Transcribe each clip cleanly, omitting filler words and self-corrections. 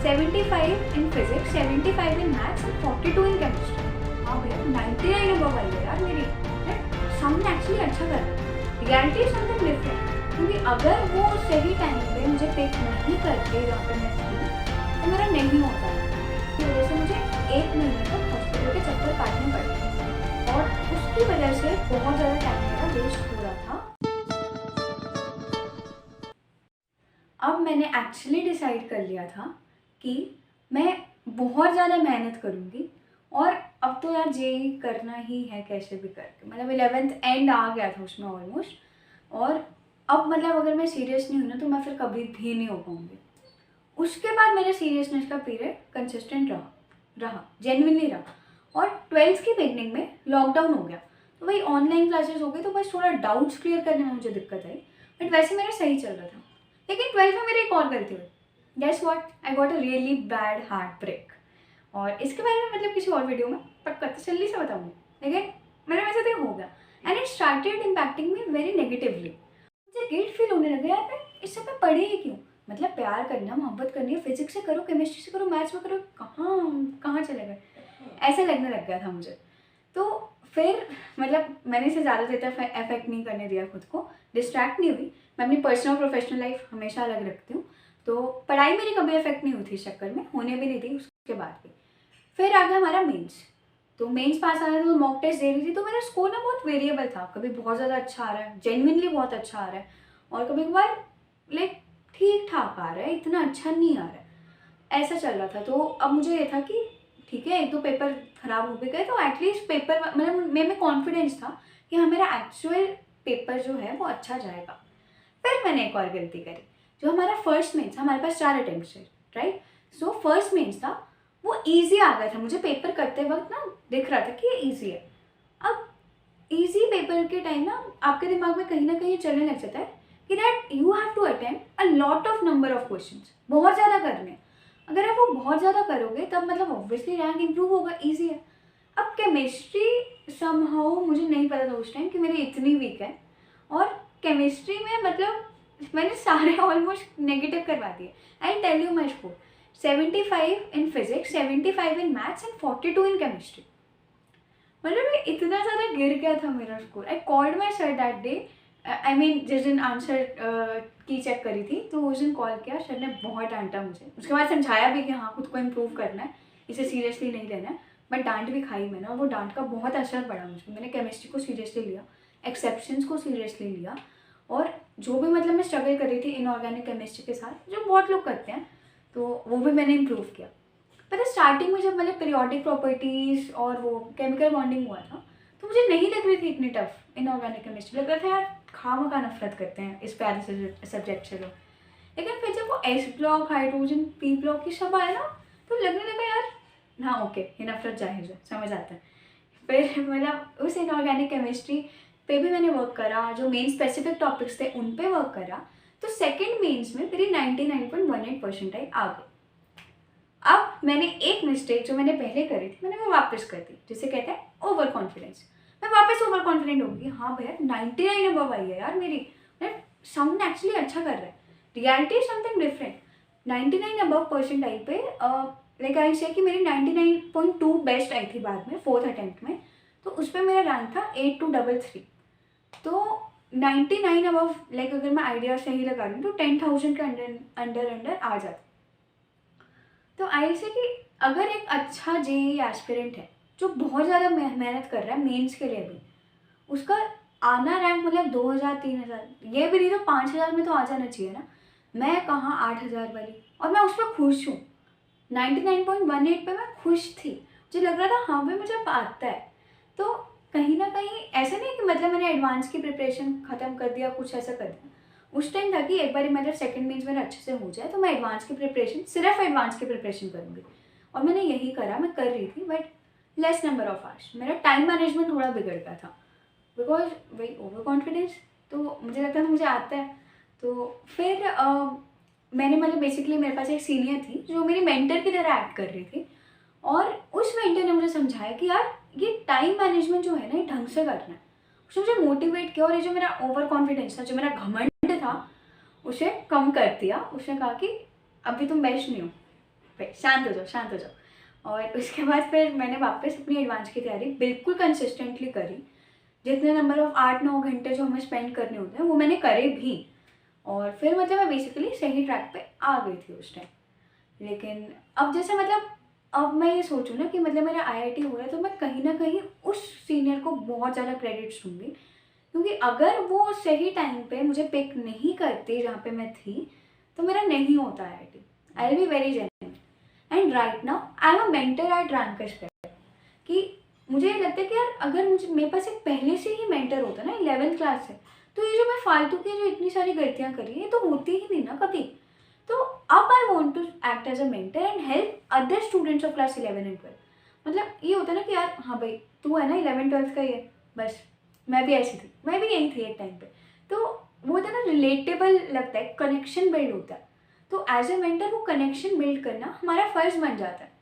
75 in physics, 75 in maths and 42 in chemistry. हाँ भैया 99 above I है यार मेरी। सामने एक्चुअली अच्छा कर रहा है। रियलिटी इज समथिंग डिफरेंट, क्योंकि अगर वो सही टाइम पे मुझे पिक नहीं करते जहाँ पे मैं थी तो मेरा नहीं होता है। की वजह से मुझे 1 महीने तक हॉस्पिटल के चक्कर काटने पड़े और उसकी वजह से बहुत ज़्यादा टाइम मेरा वेस्ट हो रहा था। अब मैंने एक्चुअली डिसाइड कर लिया था कि मैं बहुत ज़्यादा मेहनत करूँगी और अब तो यार जेईई करना ही है कैसे भी करके। मतलब 11th एंड आ गया था उसमें ऑलमोस्ट, और अब मतलब अगर मैं सीरियस नहीं हूँ ना तो मैं फिर कभी भी नहीं हो पाऊँगी। उसके बाद मेरे सीरियसनेस का पीरियड कंसिस्टेंट रहा जेन्युइनली रहा। और 12th की बिगनिंग में लॉकडाउन हो गया तो वही ऑनलाइन क्लासेस हो गई, तो बस थोड़ा डाउट्स क्लियर करने में मुझे दिक्कत आई, बट वैसे मेरा सही चल रहा था। लेकिन 12th में मेरी एक और गलती हुई। Guess what, I got a really bad heartbreak. और इसके बारे में मतलब किसी और वीडियो में पक्का तसल्ली से बताऊंगी, लेकिन मेरे वजह से हो गया and it started impacting me very negatively. मुझे गिल्ट फील होने लगा, यार मैं इस सब में पढ़ी ही क्यों। मतलब प्यार करना, मोहब्बत करनी है, फिजिक्स से करो, केमिस्ट्री से करो, मैथ्स में करो, कहाँ कहाँ चले गए, ऐसा लगने लग गया था मुझे। तो फिर मतलब मैंने इसे ज़्यादा देर तक अफेक्ट नहीं करने दिया खुद को, डिस्ट्रैक्ट नहीं हुई। मैं अपनी पर्सनल प्रोफेशनल लाइफ हमेशा अलग रखती हूँ, तो पढ़ाई मेरी कभी अफेक्ट नहीं हुई थी इस चक्कर में, होने भी नहीं थी उसके बाद भी। फिर आ गया हमारा मेंस, तो मेंस पास आ रहा था तो मॉक टेस्ट दे रही थी, तो मेरा स्कोर ना बहुत वेरिएबल था। कभी बहुत ज़्यादा अच्छा आ रहा है, जेन्युइनली बहुत अच्छा आ रहा है, और कभी कभार लाइक ठीक ठाक आ रहा है, इतना अच्छा नहीं आ रहा है, ऐसा चल रहा था। तो अब मुझे ये था कि ठीक है, एक दो पेपर ख़राब हो भी गए तो एटलीस्ट पेपर मतलब मेरे में कॉन्फिडेंस था कि हाँ मेरा एक्चुअल पेपर जो है वो अच्छा जाएगा। फिर मैंने एक और गलती करी। जो हमारा फर्स्ट मेंस था, हमारे पास 4 अटेम्प्ट थे, राइट। सो फर्स्ट मेंस था वो ईजी आ गया था, मुझे पेपर करते वक्त ना दिख रहा था कि ये ईजी है। अब ईजी पेपर के टाइम ना आपके दिमाग में कहीं ना कहीं चलने लग जाता है कि that you have to attempt a lot of number of questions, बहुत ज़्यादा करने हैं। अगर आप वो बहुत ज़्यादा करोगे तब मतलब ऑब्वियसली रैंक इंप्रूव होगा, ईजी है। अब केमिस्ट्री समहाउ मुझे नहीं पता था उस टाइम कि मेरी इतनी वीक है, और केमिस्ट्री में मतलब मैंने सारे ऑलमोस्ट नेगेटिव करवा दिए। I tell you my score 75 in physics, 75 in maths and 42 in chemistry. मतलब मैं इतना ज़्यादा गिर गया था मेरा score. I called my sir that day, I mean जिस दिन आंसर की चेक करी थी तो उस दिन कॉल किया, सर ने बहुत डांटा मुझे। उसके बाद समझाया भी कि हाँ खुद को इम्प्रूव करना है, इसे सीरियसली नहीं लेना है, बट डांट भी खाई मैंने, और वो डांट का बहुत असर पड़ा मुझे। मैंने केमिस्ट्री को सीरियसली लिया, एक्सेप्शंस को सीरियसली लिया, और जो भी मतलब मैं स्ट्रगल कर रही थी इनऑर्गेनिक केमिस्ट्री के साथ, जो बहुत लोग करते हैं, तो वो भी मैंने इम्प्रूव किया। पता स्टार्टिंग में जब मतलब पीरियोडिक प्रॉपर्टीज़ और वो केमिकल बॉन्डिंग हुआ था तो मुझे नहीं लग रही थी इतनी टफ इनऑर्गेनिक केमिस्ट्री। लग रहा था यार खामखा नफरत करते हैं इस प्यारे से सब्जेक्ट से लोग। लेकिन फिर जब वो S block, hydrogen, P block की सब आया ना तो लगने लगा यार हाँ ओके ये नफरत जाहिर है, समझ आता है। फिर मतलब उस इनऑर्गेनिक केमिस्ट्री पे भी मैंने वर्क करा, जो मेन स्पेसिफिक टॉपिक्स थे उन पे वर्क करा, तो सेकेंड मेन्स में मेरी 99.18% आ गई। अब मैंने एक मिस्टेक जो मैंने पहले करी थी मैंने वो वापस कर दी, जिसे कहते हैं ओवर कॉन्फिडेंस। मैं वापस ओवर कॉन्फिडेंट हो गई, हाँ भैया 99 अबव आई है यार मेरी। साउंड एक्चुअली अच्छा कर रहा है, reality is something different. 99 above percent आई पे लाइक आई से कि मेरी 99.2 बेस्ट आई थी बाद में 4th अटेम्प्ट में, तो उस पर मेरा रैंक था 8233। तो 99 अबव लाइक अगर मैं आइडिया सही लगा रही हूँ तो 10,000 के अंडर आ जाता। तो आई से कि अगर एक अच्छा जेईई एस्पिरेंट है जो बहुत ज़्यादा मेहनत कर रहा है मेंस के लिए भी, उसका आना रैंक मतलब 2000 3000 ये भी नहीं तो 5000 में तो आ जाना चाहिए ना। मैं कहाँ 8000 वाली, और मैं उस पर खुश हूँ। 99.18 पे मैं खुश थी, मुझे लग रहा था हाँ भाई मुझे आता है। तो कहीं ना कहीं ऐसा नहीं कि मतलब मैंने एडवांस की प्रिपरेशन ख़त्म कर दिया, कुछ ऐसा कर दिया। उस टाइम था कि एक बार मतलब सेकंड मेंस मेरा अच्छे से हो जाए तो मैं एडवांस की प्रिपरेशन, सिर्फ एडवांस की प्रिपरेशन करूँगी, और मैंने यही करा। मैं कर रही थी but less number of hours. मेरा टाइम मैनेजमेंट थोड़ा बिगड़ गया था बिकॉज वही ओवर कॉन्फिडेंस, तो मुझे लगता था मुझे आता है। तो फिर मैंने मतलब बेसिकली मेरे पास एक सीनियर थी जो मेरी मेंटर की तरह एक्ट कर रही थी, और उस मेंटर ने मुझे समझाया कि यार ये टाइम मैनेजमेंट जो है ना ये ढंग से करना है। उसने मुझे मोटिवेट किया, और ये जो मेरा ओवर कॉन्फिडेंस था, जो मेरा घमंड था, उसे कम कर दिया। उसने कहा कि अभी तुम बेस्ट नहीं हो, भाई शांत हो जाओ, शांत हो जाओ। और उसके बाद फिर मैंने वापस अपनी एडवांस की तैयारी बिल्कुल कंसिस्टेंटली करी। जितने नंबर ऑफ 8-9 घंटे जो हमें स्पेंड करने होते हैं वो मैंने करे भी। और फिर मतलब मैं बेसिकली सही ट्रैक पे आ गई थी उस टाइम। लेकिन अब जैसे मतलब अब मैं ये सोचूँ ना कि मतलब मेरा आईआईटी हो रहा है, तो मैं कहीं ना कहीं उस सीनियर को बहुत ज़्यादा क्रेडिट्स दूँगी, क्योंकि अगर वो सही टाइम पे मुझे पिक नहीं करती जहाँ पे मैं थी, तो मेरा नहीं होता IIT. I will be very genuine. And right now I am a mentor at Rankers कि मुझे ये लगता है कि यार अगर मुझे मेरे पास एक पहले से ही मेंटर होता ना 11th क्लास से, तो ये जो मैं फालतू की जो इतनी सारी गलतियाँ करी ये तो होती ही नहीं ना कभी। तो अब I want to act as a mentor and help other students of class 11 and 12। मतलब ये होता है ना कि यार हाँ भाई तू है ना 11th 12th का ही है, बस मैं भी ऐसी थी, मैं भी यही थी एक टाइम पे। तो वो होता है ना, रिलेटेबल लगता है, कनेक्शन बिल्ड होता है। तो एज ए मेंटर वो कनेक्शन बिल्ड करना हमारा फ़र्ज़ बन जाता है।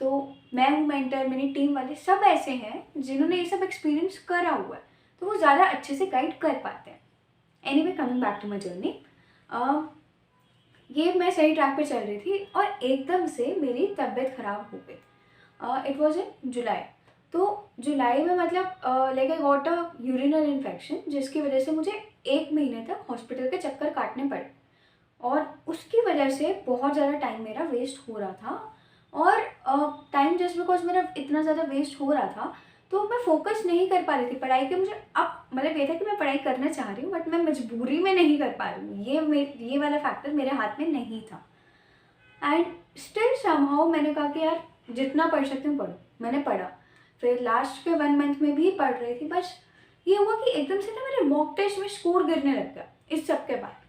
तो मैं हूँ मेंटर, मेरी टीम वाले सब ऐसे हैं जिन्होंने ये सब एक्सपीरियंस करा हुआ है, तो वो ज़्यादा अच्छे से गाइड कर पाते हैं। Anyway coming back to my journey, ये मैं सही ट्रैक पे चल रही थी और एकदम से मेरी तबीयत ख़राब हो गई। इट वॉज इन जुलाई। तो जुलाई में मतलब like I got a urinal infection, जिसकी वजह से मुझे 1 महीने तक हॉस्पिटल के चक्कर काटने पड़े। और उसकी वजह से बहुत ज़्यादा टाइम मेरा वेस्ट हो रहा था। और टाइम जस्ट बिकॉज मेरा इतना ज़्यादा वेस्ट हो रहा था, तो मैं फोकस नहीं कर पा रही थी पढ़ाई के। मुझे अब मतलब ये था कि मैं पढ़ाई करना चाह रही हूँ, बट मैं मजबूरी में नहीं कर पा रही हूँ। ये वाला फैक्टर मेरे हाथ में नहीं था। एंड स्टिल समहाउ मैंने कहा कि यार जितना पढ़ सकती हूँ पढ़ो। मैंने पढ़ा, फिर लास्ट के 1 मंथ में भी पढ़ रही थी। बस ये हुआ कि एकदम से ना मेरे मॉक टेस्ट में स्कोर गिरने लग गया इस सब के बाद।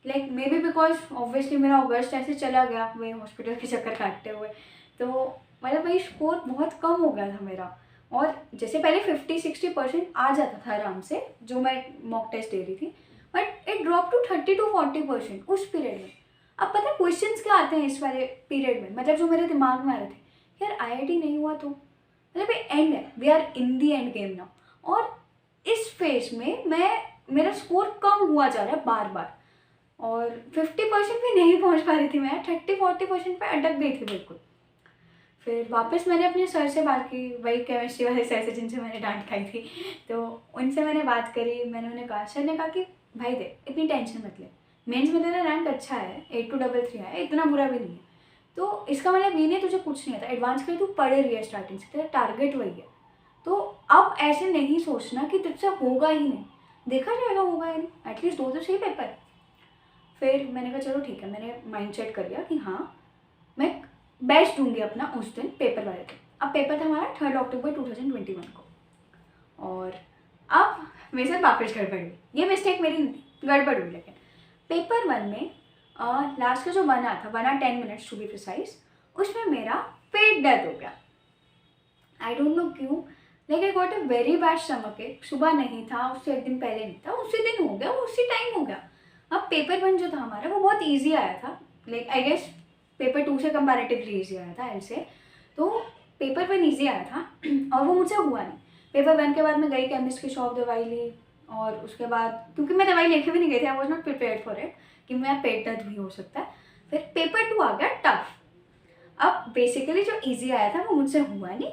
Like may be because obviously मेरा अगस्त ऐसे चला गया वही हॉस्पिटल के चक्कर काटते हुए, तो मतलब वही स्कोर बहुत कम हो गया था मेरा। और जैसे पहले 50-60% आ जाता था आराम से जो मैं मॉक टेस्ट दे रही थी, बट इट ड्रॉप टू 30-40% उस पीरियड में। अब पता है क्वेश्चंस क्या आते हैं इस वाले पीरियड में, मतलब जो मेरे दिमाग में आ रहे थे, यार आईआईटी नहीं हुआ तो मतलब ये एंड है, we are in the end game now. और इस फेज में मेरा स्कोर कम हुआ जा रहा है बार बार, और 50% भी नहीं पहुंच पा रही थी मैं, 30-40% पे अटक गई थी बिल्कुल। फिर वापस मैंने अपने सर से बात की, वही केमिस्ट्री वाले सर से जिनसे मैंने डांट खाई थी। तो उनसे मैंने बात करी, मैंने उन्हें कहा, सर ने कहा कि भाई दे इतनी टेंशन मत ले, मेंस में तेरा रैंक अच्छा है, 8233 आया, इतना बुरा भी नहीं है। तो इसका मतलब ये नहीं तुझे कुछ नहीं आता, एडवांस के लिए तू पढ़ रही है स्टार्टिंग से, तेरा टारगेट वही है। तो अब ऐसे नहीं सोचना कि तुझसे होगा ही नहीं, देखा जाएगा होगा या नहीं, एटलीस्ट दो तो सही पेपर। फिर मैंने कहा चलो ठीक है, मैंने माइंड सेट कर लिया कि हाँ मैं बेस्ट दूंगी अपना उस दिन पेपर वाले दिन। अब पेपर था हमारा 3 अक्टूबर 2021 को। और अब मेरे साथ वापस गड़बड़ हुई, ये मिस्टेक मेरी नहीं थी, गड़बड़ हुई। लेकिन पेपर 1 में लास्ट का जो 1 आया था, 1 hour 10 minutes to be precise, उसमें मेरा पेट दर्द हो गया। आई डोंट नो क्यों, like I got a very bad stomach ache. सुबह नहीं था, उससे एक दिन पहले नहीं था, उसी दिन हो गया, वो उसी टाइम हो गया। अब पेपर 1 जो था हमारा वो बहुत ईजी आया था, लाइक आई गेस पेपर 2 से कंपैरेटिवली ईजी आया था एल से। तो पेपर 1 ईजी आया था और वो मुझसे हुआ नहीं। पेपर 1 के बाद मैं गई केमिस्ट की शॉप, दवाई ली, और उसके बाद क्योंकि मैं दवाई लेके भी नहीं गई थी, I was not prepared for it कि मैं पेट दर्द भी हो सकता है। फिर पेपर 2 आ गया टफ। अब बेसिकली जो ईजी आया था वो मुझसे हुआ नहीं,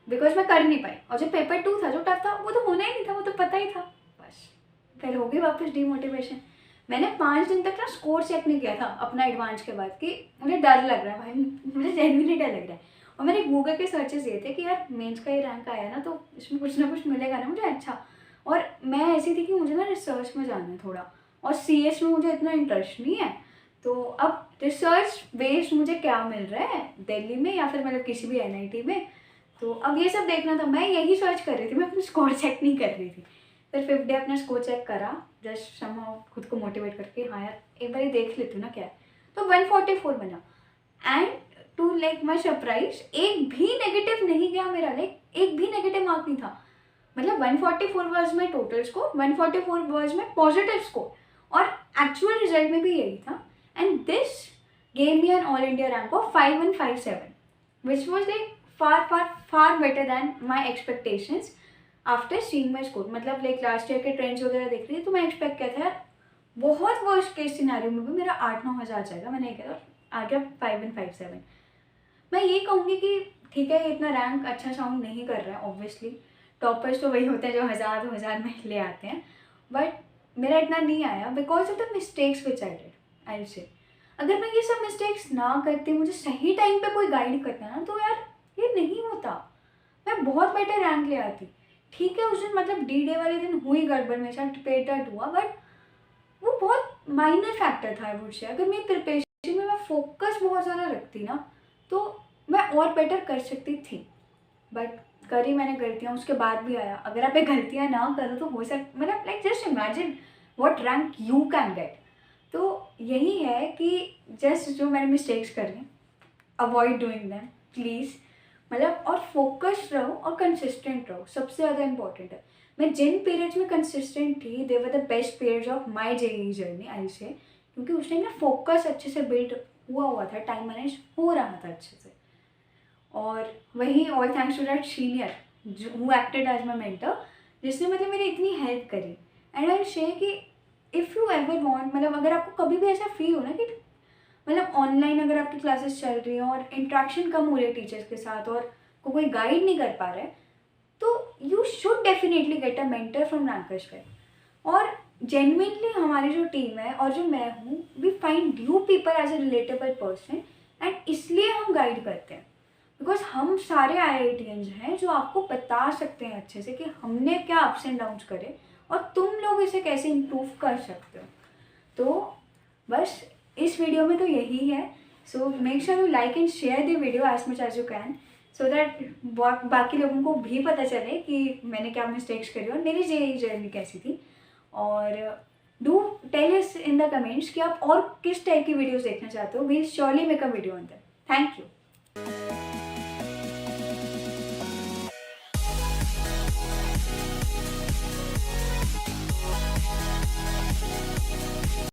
बिकॉज मैं कर नहीं पाई। और जो पेपर 2 था जो टफ था वो तो होना ही नहीं था, वो तो पता ही था। बस फिर हो गई वापस डीमोटिवेशन। मैंने 5 दिन तक ना स्कोर चेक नहीं किया था अपना एडवांस के बाद, कि मुझे डर लग रहा है भाई, मुझे जेन्युइनली डर लग रहा है। और मेरे गूगल के सर्चेस ये थे कि यार मेंस का ये रैंक आया ना, तो इसमें कुछ ना कुछ मिलेगा ना मुझे अच्छा। और मैं ऐसी थी कि मुझे ना रिसर्च में जाना है थोड़ा, और सीएस में मुझे इतना इंटरेस्ट नहीं है। तो अब रिसर्च बेस्ड मुझे क्या मिल रहा है दिल्ली में या फिर मतलब किसी भी एनआईटी में, तो अब ये सब देखना था। मैं यही सर्च कर रही थी, मैं अपना स्कोर चेक नहीं कर रही थी। फिर 5th डे अपना स्कोर चेक करा, जस्ट समहाउ खुद को मोटिवेट करके, हाँ यार एक बार देख लेती हूँ ना क्या है। तो 144 बना। And to like my surprise, एक भी नेगेटिव नहीं गया मेरा, लाइक एक भी नेगेटिव मार्क नहीं था। मतलब 144 was my total score, 144 was my positive score, और एक्चुअल रिजल्ट में भी यही था। And this gave me an all India rank of 5157, which was like far better than my expectations after seeing my score. मतलब like last year के trends वगैरह देख रही थी, तो मैं एक्सपेक्ट किया था यार बहुत वर्स्ट केस सिनेरियो में भी मेरा 8-9 हज़ार जाएगा। मैंने कहा आ गया 5157। मैं ये कहूँगी कि ठीक है, इतना रैंक अच्छा साउंड नहीं कर रहा है ऑब्वियसली, टॉपर्स तो वही होते हैं जो 1000-2000 में ले आते हैं, बट मेरा इतना नहीं आया because of the mistakes which I did, I say. अगर मैं ये सब मिस्टेक्स ना करती, मुझे सही टाइम पे कोई गाइड करता ना, तो यार ये नहीं होता, मैं बहुत बेटर रैंक ले आती। ठीक है, उस दिन मतलब डी डे वाले दिन हुई गड़बड़, मेरे साथ पेट हुआ, बट वो बहुत माइनर फैक्टर था आई वुड से। अगर मेरी प्रिपरेशन में मैं फोकस बहुत ज़्यादा रखती ना, तो मैं और बेटर कर सकती थी, बट करी मैंने गलतियाँ, उसके बाद भी आया। अगर आप ये गलतियाँ ना करो तो हो मतलब like just imagine what rank you can get. तो यही है कि जस्ट जो मैंने मिस्टेक्स करी, अवॉइड डूइंग दैम प्लीज़, मतलब और फोकस रहो और कंसिस्टेंट रहो, सबसे ज़्यादा इंपॉर्टेंट है। मैं जिन पीरियड्स में कंसिस्टेंट थी, they were the best periods of my JEE journey I say, क्योंकि उस टाइम ना फोकस अच्छे से बिल्ड हुआ था, टाइम मैनेज हो रहा था अच्छे से। और वही all thanks to that senior जो who acted as my mentor, जिसने मतलब मेरी इतनी हेल्प करी। एंड आई से कि इफ़ यू एवर वांट, मतलब अगर आपको कभी भी ऐसा फील हो ना कि मतलब ऑनलाइन अगर आपकी क्लासेस चल रही हैं और इंट्रैक्शन कम हो रही है टीचर्स के साथ और कोई गाइड नहीं कर पा रहा है, तो you should definitely get a mentor from Rankers Guide. और जेन्युइनली हमारी जो टीम है और जो मैं हूँ, we find you people as a relatable person, and इसलिए हम गाइड करते हैं बिकॉज हम सारे IITians हैं जो आपको बता सकते हैं अच्छे से कि हमने क्या अप्स एंड डाउन्स करे और तुम लोग इसे कैसे इम्प्रूव कर सकते हो। तो बस इस वीडियो में तो यही है। So make sure you like and share the video as much as you can, so that बाकी लोगों को भी पता चले कि मैंने क्या मिस्टेक्स करी और मेरी जेईई जर्नी कैसी थी। और do tell us in the comments कि आप और किस टाइप की वीडियोज़ देखना चाहते हो। We'll surely make a video on that. Thank you.